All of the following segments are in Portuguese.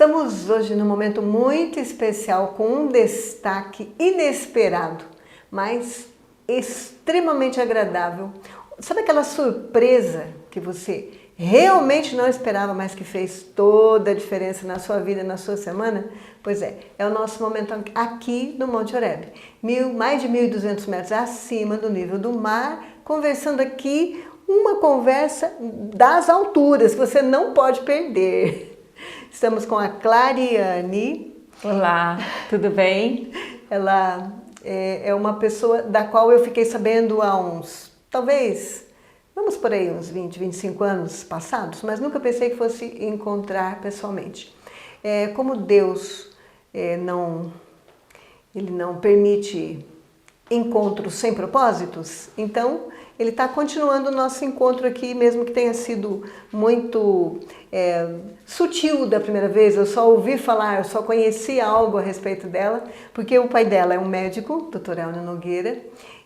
Estamos hoje num momento muito especial com um destaque inesperado, mas extremamente agradável. Sabe aquela surpresa que você realmente não esperava, mas que fez toda a diferença na sua vida, na sua semana? Pois é o nosso momento aqui no Monte Oreb, mais de 1.200 metros acima do nível do mar, conversando aqui uma conversa das alturas que você não pode perder. Estamos com a Clariane. Olá, tudo bem? Ela é uma pessoa da qual eu fiquei sabendo há talvez, vamos por aí, uns 20, 25 anos passados, mas nunca pensei que fosse encontrar pessoalmente. Como Deus Ele não permite encontros sem propósitos, então Ele está continuando o nosso encontro aqui, mesmo que tenha sido muito sutil da primeira vez. Eu só ouvi falar, eu só conheci algo a respeito dela, porque o pai dela é um médico, Dr. Elner Nogueira,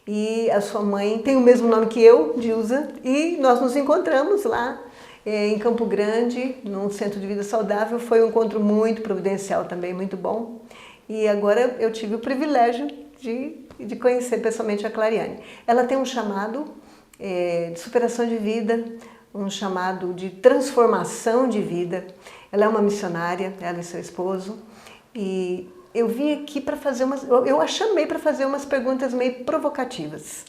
e a sua mãe tem o mesmo nome que eu, Dilza, e nós nos encontramos lá em Campo Grande, num centro de vida saudável. Foi um encontro muito providencial também, muito bom. E agora eu tive o privilégio de conhecer pessoalmente a Clariane. Ela tem um chamado de superação de vida, um chamado de transformação de vida. Ela é uma missionária, ela e seu esposo, e eu vim aqui para fazer eu a chamei para fazer umas perguntas meio provocativas.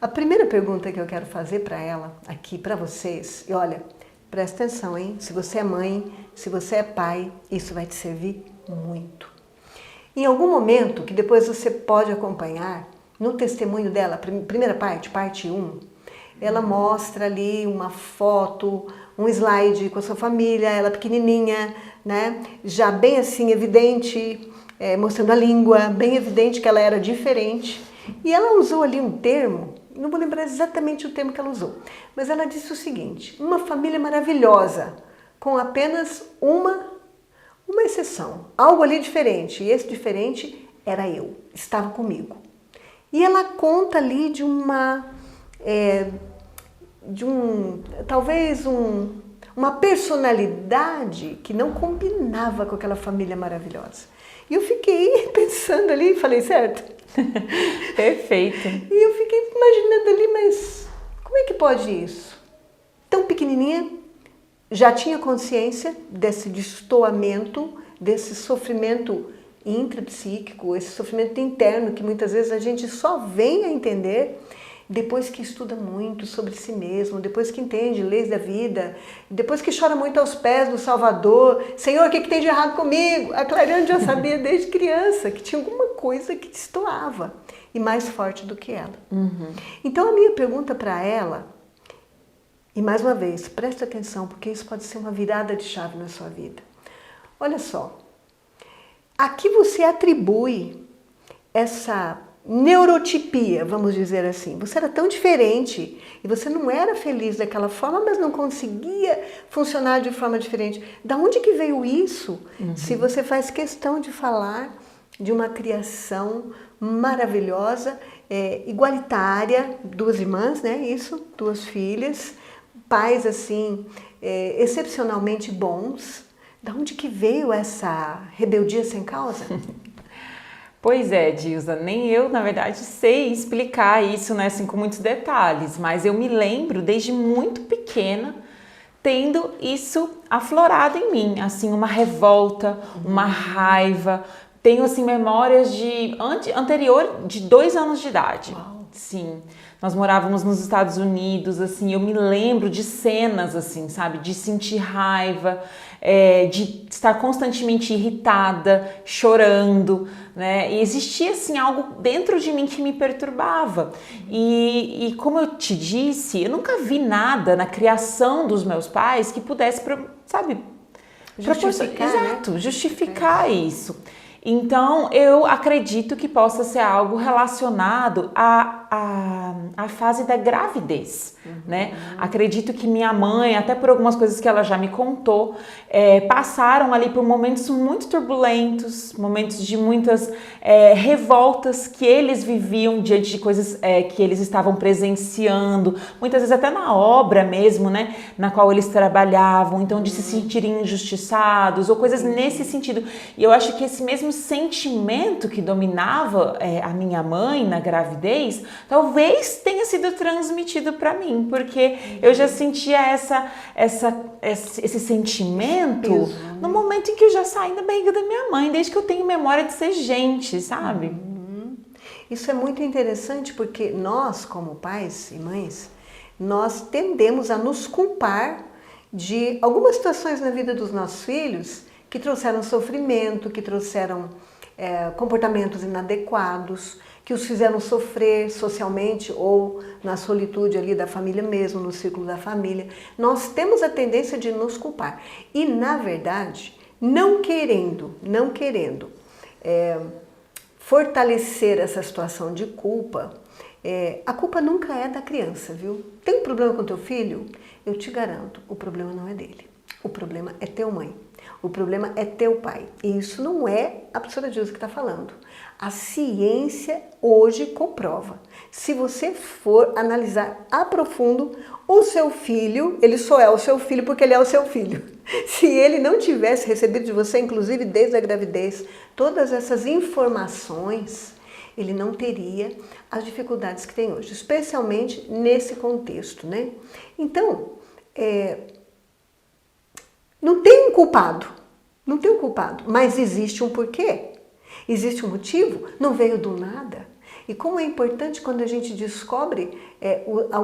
A primeira pergunta que eu quero fazer para ela, aqui para vocês, e olha, presta atenção, hein? Se você é mãe, se você é pai, isso vai te servir muito. Em algum momento, que depois você pode acompanhar, no testemunho dela, primeira parte 1, ela mostra ali uma foto, um slide com a sua família, ela pequenininha, né? Já bem assim evidente, mostrando a língua, bem evidente que ela era diferente. E ela usou ali um termo, não vou lembrar exatamente o termo que ela usou, mas ela disse o seguinte: uma família maravilhosa, com apenas uma exceção, algo ali diferente, e esse diferente era eu, estava comigo. E ela conta ali de talvez uma personalidade que não combinava com aquela família maravilhosa. E eu fiquei pensando ali, falei certo? Perfeito. E eu fiquei imaginando ali, mas como é que pode isso? Tão pequenininha, já tinha consciência desse destoamento, desse sofrimento intrapsíquico, esse sofrimento interno que muitas vezes a gente só vem a entender depois que estuda muito sobre si mesmo, depois que entende leis da vida, depois que chora muito aos pés do Salvador. Senhor, o que tem de errado comigo? A Clariane já sabia desde criança que tinha alguma coisa que destoava e mais forte do que ela. Uhum. Então a minha pergunta para ela, e mais uma vez, preste atenção, porque isso pode ser uma virada de chave na sua vida. Olha só, a que você atribui essa neurotipia, vamos dizer assim? Você era tão diferente e você não era feliz daquela forma, mas não conseguia funcionar de forma diferente. Da onde que veio isso? Uhum. Se você faz questão de falar de uma criação maravilhosa, igualitária, 2 irmãs, né? Isso, 2 filhas, pais assim, excepcionalmente bons. Da onde que veio essa rebeldia sem causa? Pois é, Dilza, nem eu, na verdade, sei explicar isso, né, assim, com muitos detalhes, mas eu me lembro, desde muito pequena, tendo isso aflorado em mim, assim, uma revolta, uma raiva. Tenho, assim, memórias anterior de 2 anos de idade. Uau. Sim, nós morávamos nos Estados Unidos, assim, eu me lembro de cenas, assim, sabe, de sentir raiva, de estar constantemente irritada, chorando, né, e existia, assim, algo dentro de mim que me perturbava, e como eu te disse, eu nunca vi nada na criação dos meus pais que pudesse, sabe, justificar, exato, né? Justificar isso. Então, eu acredito que possa ser algo relacionado a a fase da gravidez, né? Acredito que minha mãe, até por algumas coisas que ela já me contou, passaram ali por momentos muito turbulentos, momentos de muitas revoltas que eles viviam diante de coisas que eles estavam presenciando, muitas vezes até na obra mesmo, né? Na qual eles trabalhavam, então de se sentirem injustiçados ou coisas nesse sentido. E eu acho que esse mesmo sentimento que dominava a minha mãe na gravidez, talvez tenha sido transmitido para mim, porque eu já sentia esse sentimento no momento em que eu já saí da barriga da minha mãe, desde que eu tenho memória de ser gente, sabe? Isso é muito interessante porque nós, como pais e mães, nós tendemos a nos culpar de algumas situações na vida dos nossos filhos que trouxeram sofrimento, que trouxeram comportamentos inadequados, que os fizeram sofrer socialmente ou na solitude ali da família mesmo, no círculo da família. Nós temos a tendência de nos culpar. E, na verdade, não querendo fortalecer essa situação de culpa, a culpa nunca é da criança, viu? Tem um problema com teu filho? Eu te garanto, o problema não é dele. O problema é teu mãe. O problema é teu pai. E isso não é a professora Dilsa que está falando. A ciência hoje comprova. Se você for analisar a profundo, o seu filho, ele só é o seu filho porque ele é o seu filho. Se ele não tivesse recebido de você, inclusive desde a gravidez, todas essas informações, ele não teria as dificuldades que tem hoje, especialmente nesse contexto, né? Então, não tem um culpado, mas existe um porquê, existe um motivo, não veio do nada. E como é importante quando a gente descobre,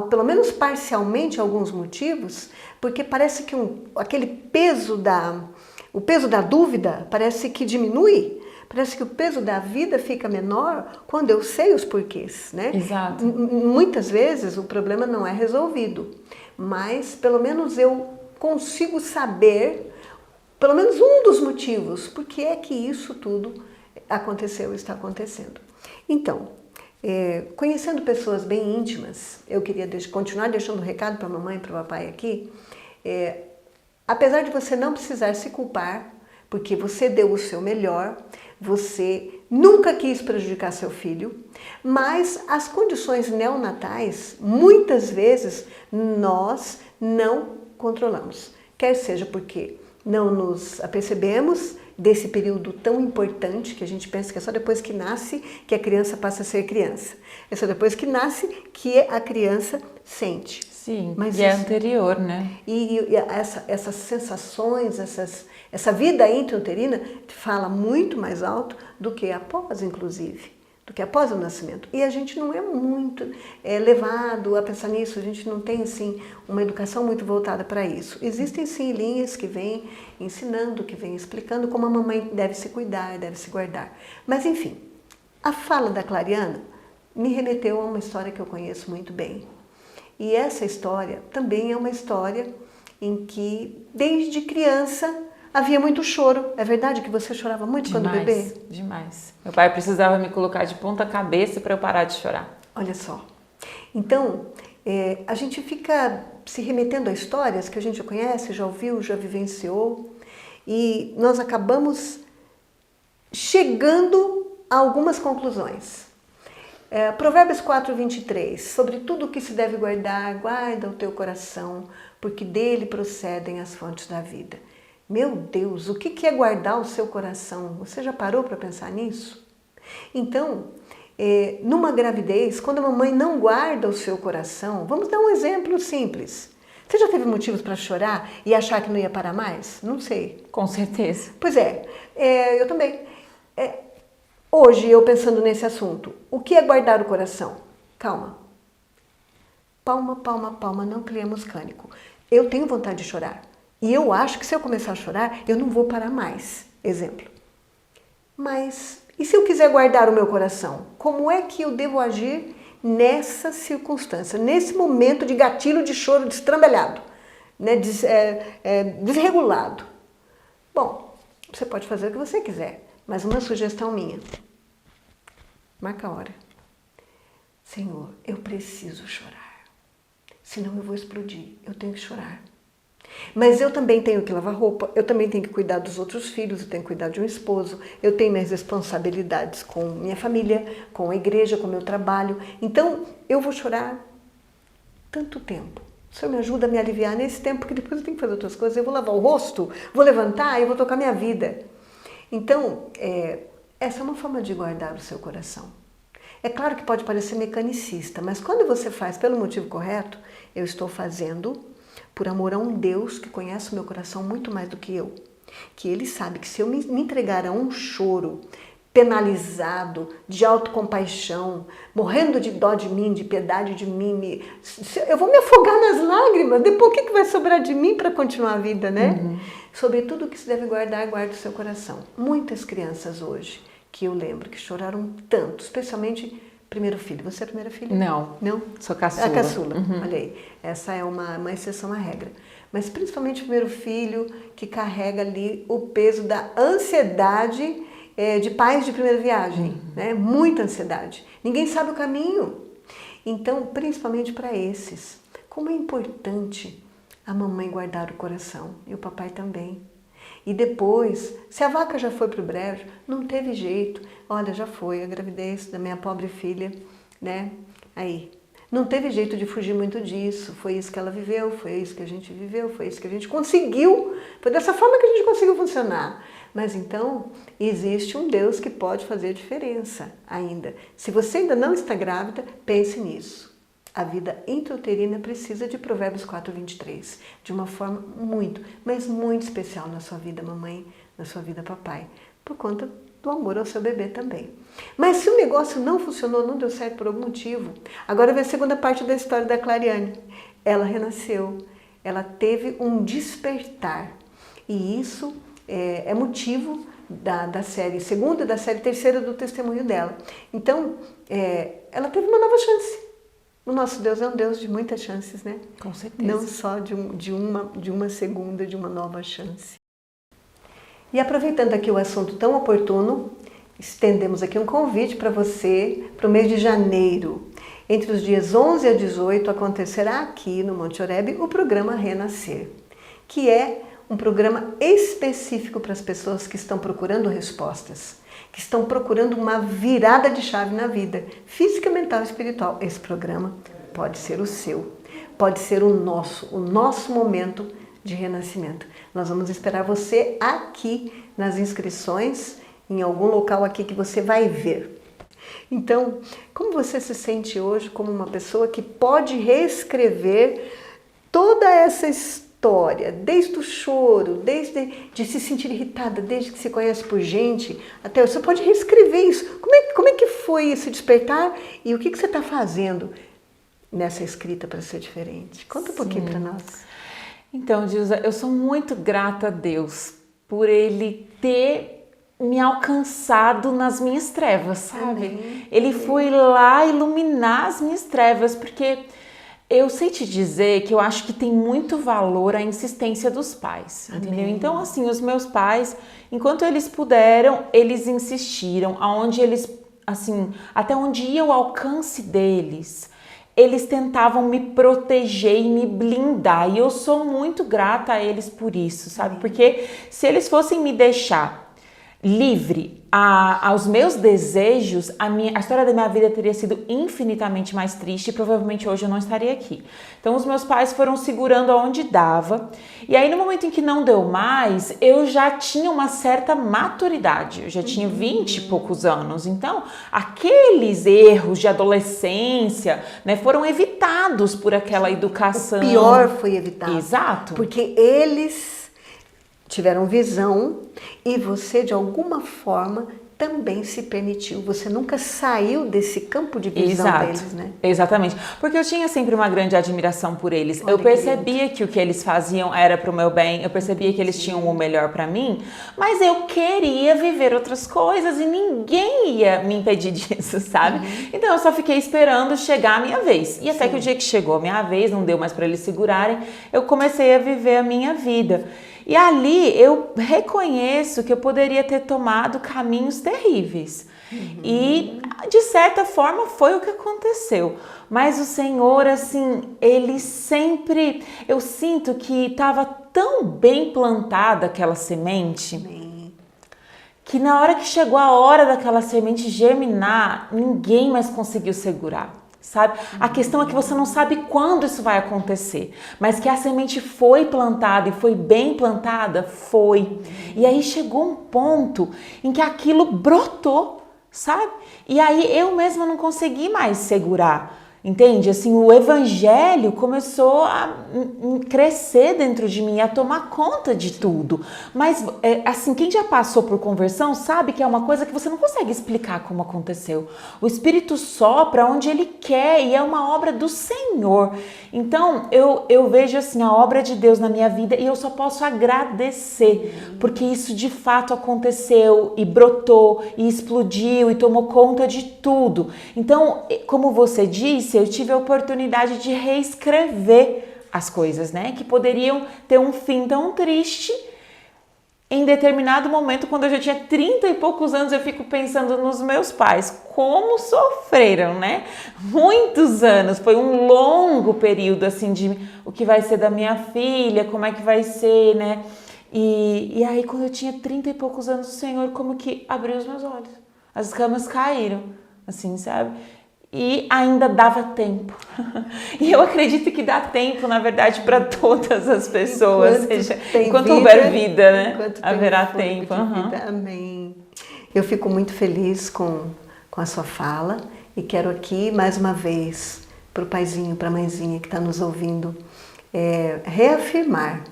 pelo menos parcialmente, alguns motivos, porque parece que aquele peso o peso da dúvida parece que diminui, parece que o peso da vida fica menor quando eu sei os porquês, né? Exato. Muitas vezes o problema não é resolvido, mas pelo menos eu consigo saber, pelo menos um dos motivos, por que é que isso tudo aconteceu e está acontecendo. Então, conhecendo pessoas bem íntimas, eu queria continuar deixando um recado para a mamãe e para o papai aqui, apesar de você não precisar se culpar, porque você deu o seu melhor, você nunca quis prejudicar seu filho, mas as condições neonatais, muitas vezes, nós não controlamos. Quer seja porque não nos apercebemos desse período tão importante, que a gente pensa que é só depois que nasce que a criança passa a ser criança. É só depois que nasce que a criança sente. Sim, mas é anterior, né? E essas sensações, essa vida intrauterina fala muito mais alto do que após, inclusive, do que após o nascimento. E a gente não é muito levado a pensar nisso, a gente não tem, assim, uma educação muito voltada para isso. Existem, sim, linhas que vêm ensinando, que vêm explicando como a mamãe deve se cuidar, deve se guardar. Mas, enfim, a fala da Clariana me remeteu a uma história que eu conheço muito bem. E essa história também é uma história em que, desde criança, havia muito choro. É verdade que você chorava muito quando bebê? Demais. Meu pai precisava me colocar de ponta cabeça para eu parar de chorar. Olha só. Então, a gente fica se remetendo a histórias que a gente já conhece, já ouviu, já vivenciou, e nós acabamos chegando a algumas conclusões. Provérbios 4:23, sobre tudo o que se deve guardar, guarda o teu coração, porque dele procedem as fontes da vida. Meu Deus, o que é guardar o seu coração? Você já parou para pensar nisso? Então, numa gravidez, quando a mamãe não guarda o seu coração, vamos dar um exemplo simples. Você já teve motivos para chorar e achar que não ia parar mais? Não sei. Com certeza. Pois eu também. Hoje, eu pensando nesse assunto, o que é guardar o coração? Calma. Palma, palma, palma, não criamos cânico. Eu tenho vontade de chorar. E eu acho que se eu começar a chorar, eu não vou parar mais. Exemplo. Mas, e se eu quiser guardar o meu coração? Como é que eu devo agir nessa circunstância? Nesse momento de gatilho de choro destrambelhado, né? Desregulado. Bom, você pode fazer o que você quiser. Mas uma sugestão minha, marca a hora. Senhor, eu preciso chorar, senão eu vou explodir, eu tenho que chorar. Mas eu também tenho que lavar roupa, eu também tenho que cuidar dos outros filhos, eu tenho que cuidar de um esposo, eu tenho minhas responsabilidades com minha família, com a igreja, com o meu trabalho. Então, eu vou chorar tanto tempo. O Senhor me ajuda a me aliviar nesse tempo, porque depois eu tenho que fazer outras coisas. Eu vou lavar o rosto, vou levantar e eu vou tocar minha vida. Então, essa é uma forma de guardar o seu coração. É claro que pode parecer mecanicista, mas quando você faz pelo motivo correto, eu estou fazendo por amor a um Deus que conhece o meu coração muito mais do que eu. Que Ele sabe que se eu me entregar a um choro penalizado, de autocompaixão, morrendo de dó de mim, de piedade de mim, eu vou me afogar nas lágrimas. Depois o que vai sobrar de mim para continuar a vida, né? Sobretudo o que se deve guardar, guarde o seu coração. Muitas crianças hoje, que eu lembro, que choraram tanto, especialmente primeiro filho. Você é a primeira filha? Não. Não? Sou caçula. A caçula, olha aí. Essa é uma exceção à regra. Mas principalmente o primeiro filho, que carrega ali o peso da ansiedade de pais de primeira viagem, né? Muita ansiedade. Ninguém sabe o caminho. Então, principalmente para esses, como é importante a mamãe guardar o coração e o papai também. E depois, se a vaca já foi para o brejo, não teve jeito. Olha, já foi a gravidez da minha pobre filha, né? Aí, não teve jeito de fugir muito disso. Foi isso que ela viveu, foi isso que a gente viveu, foi isso que a gente conseguiu. Foi dessa forma que a gente conseguiu funcionar. Mas então, existe um Deus que pode fazer diferença ainda. Se você ainda não está grávida, pense nisso. A vida intrauterina precisa de Provérbios 4:23, de uma forma muito, mas muito especial na sua vida, mamãe, na sua vida, papai, por conta do amor ao seu bebê também. Mas se o negócio não funcionou, não deu certo por algum motivo, agora vem a segunda parte da história da Clariane. Ela renasceu, ela teve um despertar, e isso é motivo da série segunda e da série terceira do testemunho dela. Então, ela teve uma nova chance. O nosso Deus é um Deus de muitas chances, né? Com certeza. Não só de uma segunda, de uma nova chance. E aproveitando aqui o assunto tão oportuno, estendemos aqui um convite para você para o mês de janeiro. Entre os dias 11 a 18 acontecerá aqui no Monte Oreb o programa Renascer, que é um programa específico para as pessoas que estão procurando respostas, que estão procurando uma virada de chave na vida, física, mental e espiritual. Esse programa pode ser o seu, pode ser o nosso momento de renascimento. Nós vamos esperar você aqui nas inscrições, em algum local aqui que você vai ver. Então, como você se sente hoje como uma pessoa que pode reescrever toda essa história, desde o choro, desde de se sentir irritada, desde que se conhece por gente, até você pode reescrever isso. Como é que foi esse despertar e o que você está fazendo nessa escrita para ser diferente? Conta um pouquinho para nós. Então, Dilza, eu sou muito grata a Deus por Ele ter me alcançado nas minhas trevas, sabe? Amém. Ele foi lá iluminar as minhas trevas, porque eu sei te dizer que eu acho que tem muito valor a insistência dos pais, entendeu? Então, assim, os meus pais, enquanto eles puderam, eles insistiram, aonde eles, assim, até onde ia o alcance deles, eles tentavam me proteger e me blindar, e eu sou muito grata a eles por isso, sabe? Porque se eles fossem me deixar livre aos meus desejos, a história da minha vida teria sido infinitamente mais triste e provavelmente hoje eu não estaria aqui. Então os meus pais foram segurando aonde dava, e aí no momento em que não deu mais, eu já tinha uma certa maturidade, eu já tinha 20 e poucos anos, então aqueles erros de adolescência, né, foram evitados por aquela educação. O pior foi evitado. Exato. Porque eles tiveram visão e você, de alguma forma, também se permitiu. Você nunca saiu desse campo de visão deles, né? Exatamente. Porque eu tinha sempre uma grande admiração por eles. Olha, eu percebia que o que eles faziam era pro meu bem, eu percebia que eles tinham o melhor para mim, mas eu queria viver outras coisas e ninguém ia me impedir disso, sabe? Então eu só fiquei esperando chegar a minha vez. E até que o dia que chegou a minha vez, não deu mais para eles segurarem, eu comecei a viver a minha vida. E ali eu reconheço que eu poderia ter tomado caminhos terríveis. E, de certa forma, foi o que aconteceu. Mas o Senhor, assim, Ele sempre... Eu sinto que estava tão bem plantada aquela semente... que na hora que chegou a hora daquela semente germinar, ninguém mais conseguiu segurar, sabe? A questão é que você não sabe quando isso vai acontecer, mas que a semente foi plantada e foi bem plantada, foi. E aí chegou um ponto em que aquilo brotou, sabe? E aí eu mesma não consegui mais segurar. Entende? Assim, o evangelho começou a crescer dentro de mim, a tomar conta de tudo. Mas, assim, quem já passou por conversão sabe que é uma coisa que você não consegue explicar como aconteceu. O Espírito sopra onde Ele quer e é uma obra do Senhor. Então, eu vejo, assim, a obra de Deus na minha vida e eu só posso agradecer, porque isso de fato aconteceu e brotou e explodiu e tomou conta de tudo. Então, como você disse, eu tive a oportunidade de reescrever as coisas, né? Que poderiam ter um fim tão triste. Em determinado momento, quando eu já tinha 30 e poucos anos, eu fico pensando nos meus pais, como sofreram, né? Muitos anos, foi um longo período, assim, de o que vai ser da minha filha, como é que vai ser, né? E aí, quando eu tinha 30 e poucos anos, o Senhor como que abriu os meus olhos. As escamas caíram, assim, sabe? E ainda dava tempo. E eu acredito que dá tempo, na verdade, para todas as pessoas. Enquanto houver vida, né? Haverá tempo. Amém. Eu fico muito feliz com a sua fala e quero aqui, mais uma vez, para o paizinho, para a mãezinha que está nos ouvindo, reafirmar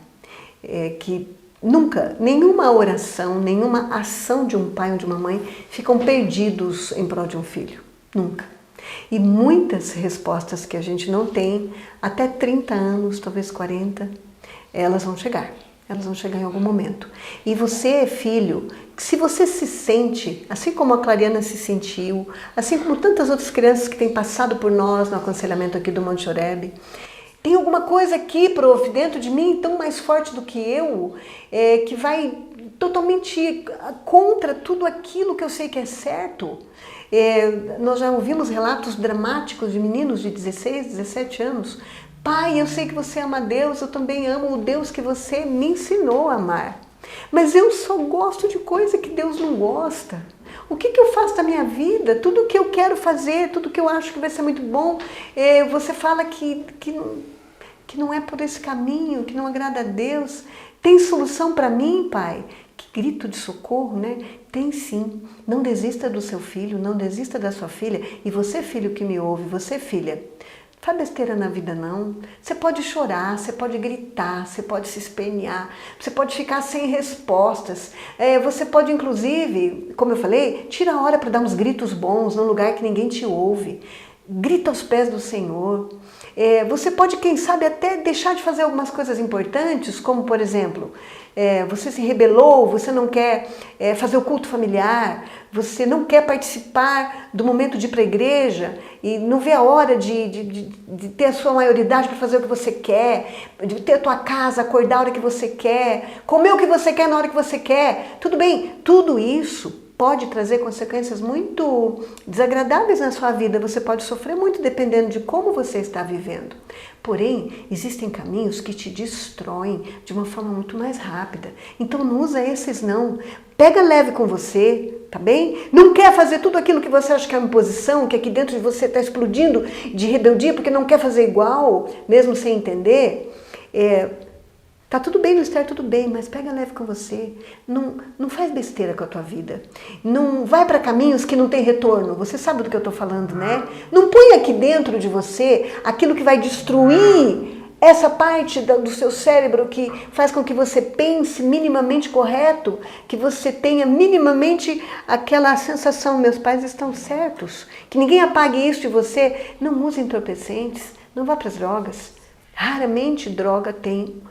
que nunca, nenhuma oração, nenhuma ação de um pai ou de uma mãe ficam perdidos em prol de um filho. Nunca. E muitas respostas que a gente não tem, até 30 anos, talvez 40, elas vão chegar. Elas vão chegar em algum momento. E você, filho, se você se sente, assim como a Clariana se sentiu, assim como tantas outras crianças que têm passado por nós no aconselhamento aqui do Monte Oreb, tem alguma coisa aqui, prof, dentro de mim, tão mais forte do que eu, que vai totalmente contra tudo aquilo que eu sei que é certo. Nós já ouvimos relatos dramáticos de meninos de 16, 17 anos. Pai, eu sei que você ama Deus, eu também amo o Deus que você me ensinou a amar. Mas eu só gosto de coisa que Deus não gosta. O que eu faço da minha vida? Tudo que eu quero fazer, tudo que eu acho que vai ser muito bom, você fala que não é por esse caminho, que não agrada a Deus. Tem solução para mim, pai? Que grito de socorro, né? Tem sim. Não desista do seu filho, não desista da sua filha. E você, filho que me ouve, você, filha, faz besteira na vida não. Você pode chorar, você pode gritar, você pode se espernear, você pode ficar sem respostas. Você pode, inclusive, como eu falei, tira a hora para dar uns gritos bons num lugar que ninguém te ouve. Grita aos pés do Senhor. Você pode, quem sabe, até deixar de fazer algumas coisas importantes, como, por exemplo, você se rebelou, você não quer fazer o culto familiar, você não quer participar do momento de ir para a igreja e não vê a hora de ter a sua maioridade para fazer o que você quer, de ter a tua casa, acordar a hora que você quer, comer o que você quer na hora que você quer. Tudo bem, tudo isso pode trazer consequências muito desagradáveis na sua vida. Você pode sofrer muito dependendo de como você está vivendo. Porém, existem caminhos que te destroem de uma forma muito mais rápida. Então não usa esses não. Pega leve com você, tá bem? Não quer fazer tudo aquilo que você acha que é uma imposição, que aqui dentro de você está explodindo de rebeldia porque não quer fazer igual, mesmo sem entender. Tá tudo bem não estar tudo bem, mas pega leve com você. Não faz besteira com a tua vida. Não vai para caminhos que não tem retorno. Você sabe do que eu estou falando, né? Não põe aqui dentro de você aquilo que vai destruir essa parte do seu cérebro que faz com que você pense minimamente correto, que você tenha minimamente aquela sensação, meus pais estão certos, que ninguém apague isso de você. Não use entorpecentes, não vá para as drogas. Raramente droga tem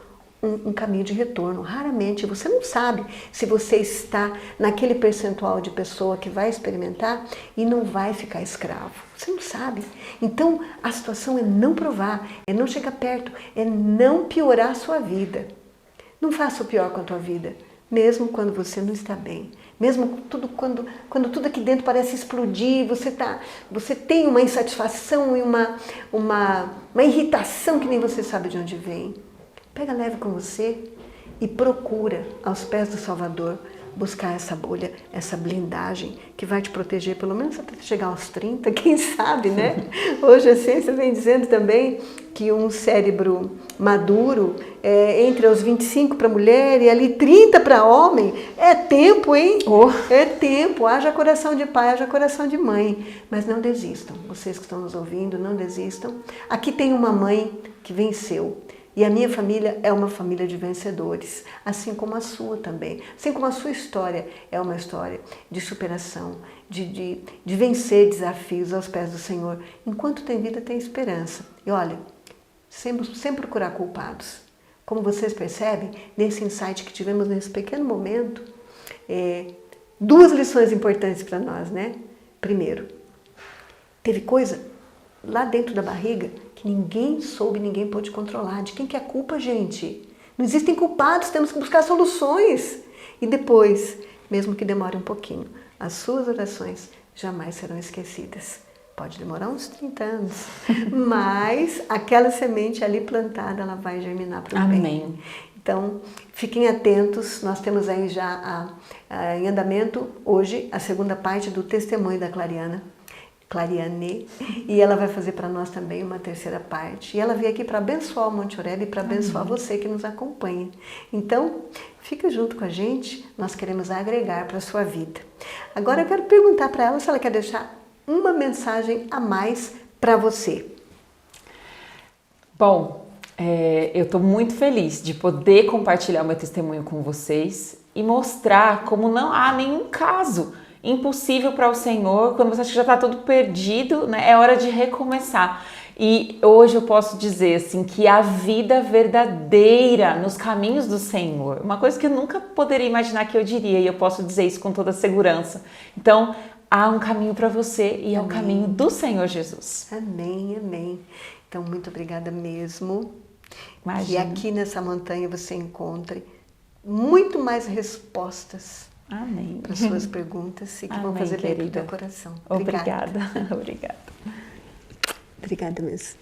um caminho de retorno. Raramente, você não sabe se você está naquele percentual de pessoa que vai experimentar e não vai ficar escravo. Você não sabe. Então, a situação é não provar, é não chegar perto, é não piorar a sua vida. Não faça o pior com a tua vida. mesmo quando você não está bem, mesmo quando tudo aqui dentro parece explodir, você tem uma insatisfação e uma irritação que nem você sabe de onde vem. Pega leve com você e procura, aos pés do Salvador, buscar essa bolha, essa blindagem que vai te proteger pelo menos até chegar aos 30, quem sabe, né? Hoje a ciência vem dizendo também que um cérebro maduro, entre os 25 para mulher e ali 30 para homem, é tempo, hein? Oh. É tempo, haja coração de pai, haja coração de mãe. Mas não desistam, vocês que estão nos ouvindo, não desistam. Aqui tem uma mãe que venceu. E a minha família é uma família de vencedores, assim como a sua também. Assim como a sua história é uma história de superação, de vencer desafios aos pés do Senhor. Enquanto tem vida, tem esperança. E olha, sem procurar culpados. Como vocês percebem, nesse insight que tivemos nesse pequeno momento, duas lições importantes para nós, né? Primeiro, teve coisa lá dentro da barriga que ninguém soube, ninguém pôde controlar. De quem que é a culpa, gente? Não existem culpados, temos que buscar soluções. E depois, mesmo que demore um pouquinho, as suas orações jamais serão esquecidas. Pode demorar uns 30 anos, mas aquela semente ali plantada, ela vai germinar para o bem. Amém. Então, fiquem atentos, nós temos aí já em andamento, hoje, a segunda parte do testemunho da Clariane, e ela vai fazer para nós também uma terceira parte. E ela veio aqui para abençoar o Monte Oreb e para abençoar você que nos acompanha. Então, fica junto com a gente, nós queremos agregar para a sua vida. Agora eu quero perguntar para ela se ela quer deixar uma mensagem a mais para você. Bom, eu estou muito feliz de poder compartilhar o meu testemunho com vocês e mostrar como não há nenhum caso impossível para o Senhor. Quando você acha que já está tudo perdido, né, é hora de recomeçar. E hoje eu posso dizer assim que a vida verdadeira nos caminhos do Senhor, uma coisa que eu nunca poderia imaginar que eu diria, e eu posso dizer isso com toda segurança. Então, há um caminho para você e é o caminho do Senhor Jesus. Amém, amém. Então, muito obrigada mesmo. Imagina. E aqui nessa montanha você encontre muito mais respostas. Amém. Para suas perguntas e que vão fazer bem para o teu coração. Obrigada. Obrigada. Obrigada mesmo.